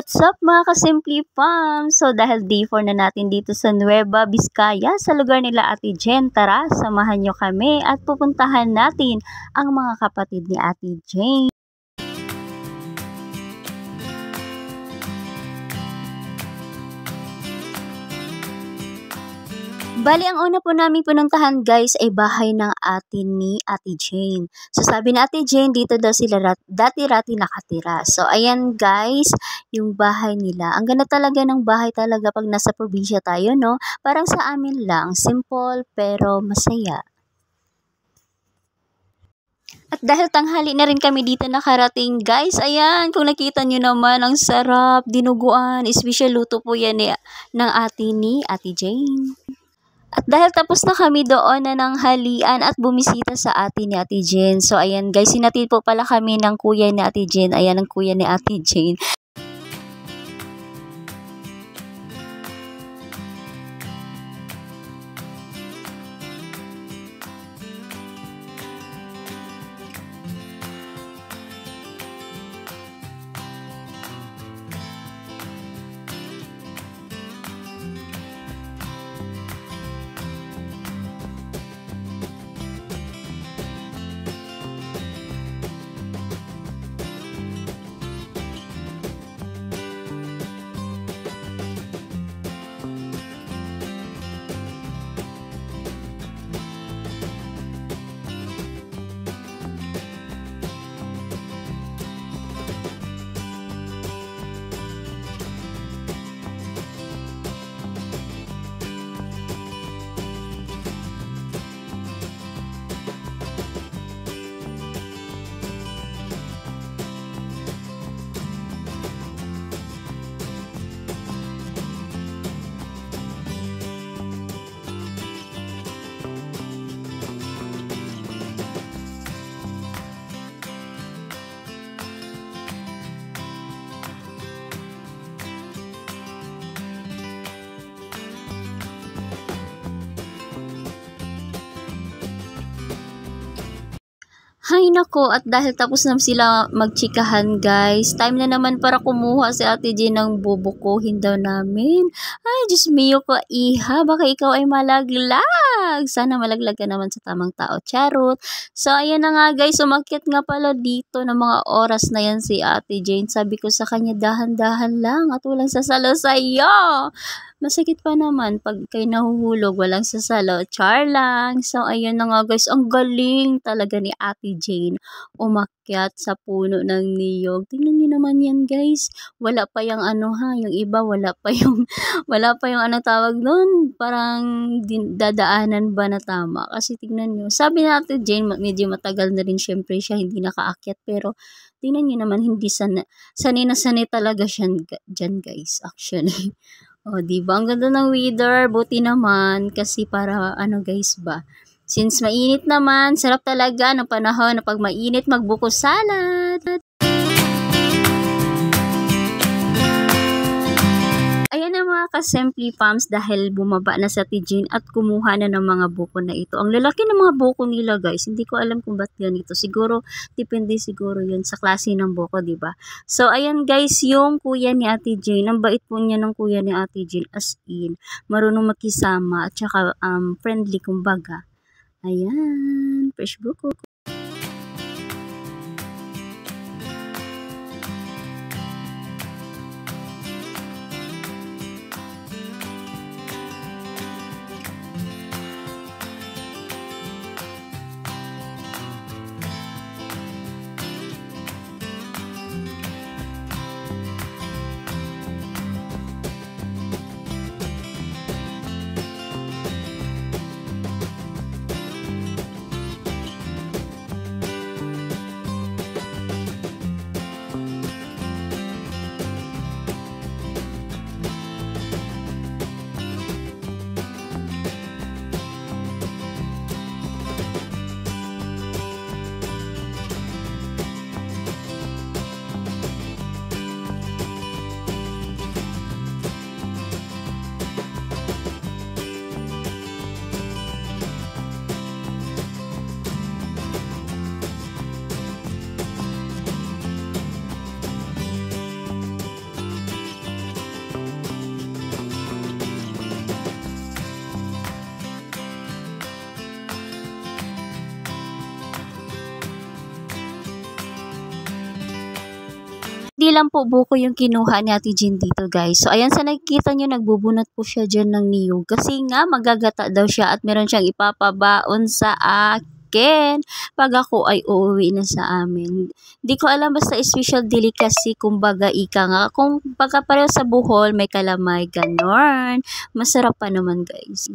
What's up mga ka-Simply Fam? So dahil day 4 na natin dito sa Nueva Vizcaya sa lugar nila Ate Jen, tara samahan nyo kami at pupuntahan natin ang mga kapatid ni Ate Jen. Bali, ang una po namin pinuntahan guys ay bahay ng ate ni Ate Jane. So sabi ni Ate Jane, dito daw sila dati-rati nakatira. So ayan guys, yung bahay nila. Ang ganda talaga ng bahay talaga pag nasa probinsya tayo, no? Parang sa amin lang, simple pero masaya. At dahil tanghali na rin kami dito nakarating guys, ayan, kung nakita nyo naman, ang sarap, dinuguan, special luto po yan ng ate ni Ate Jane. At dahil tapos na kami doon na ng halian at bumisita sa ate ni Ate Jen. So ayan guys, sinatid po pala kami ng kuya ni Ate Jen. Ayan ang kuya ni Ate Jen. Hay nako, at dahil tapos na sila magchikahan guys, time na naman para kumuha si Ate Jen ng bubukuhin daw namin. Ay, Diyos mio ko iha, baka ikaw ay malaglag. Sana malaglag ka naman sa tamang tao, charot. So, ayan na nga guys, umakyat nga pala dito ng mga oras na yan si Ate Jen. Sabi ko sa kanya, dahan-dahan lang at walang sasalo sa'yo. Masakit pa naman pag kayo nahuhulog, walang sasalo, char lang. So, ayun na nga guys, ang galing talaga ni Ate Jane umakyat sa puno ng niyog. Tingnan niyo naman yan guys. Wala pa yung ano ha, yung iba wala pa yung ano tawag nun, parang dadaanan ba na tama. Kasi tingnan niyo, sabi na Ate Jane, medyo matagal na rin syempre siya hindi nakaakyat, pero tingnan niyo naman, hindi sanay na sanay talaga siya dyan guys, actually. Oh, di ba? Ang ganda ng weather. Buti naman kasi para ano guys ba? Since mainit naman, sarap talaga ng panahon na pag mainit magbuko salad. Ayan na mga ka-Simply Fams, dahil bumaba na sa Tijin at kumuha na ng mga buko na ito. Ang lalaki ng mga buko nila guys, hindi ko alam kung ba't ganito. Siguro, depende siguro yun sa klase ng buko, diba? So, ayan guys, yung kuya ni Ate Jane, ang bait po niya ng kuya ni Ate Jane, as in, marunong makisama at saka friendly kumbaga. Ayan, fresh buko. Di lang po buko yung kinuha ni Ate Jean dito guys. So ayan, sa nakikita nyo, nagbubunot po siya dyan ng niyog. Kasi nga magagata daw siya at meron siyang ipapabaon sa akin pag ako ay uuwi na sa amin. Di ko alam, basta special delicacy, kumbaga ika nga. Kung baga pareho sa buhol, may kalamay, ganon. Masarap pa naman guys.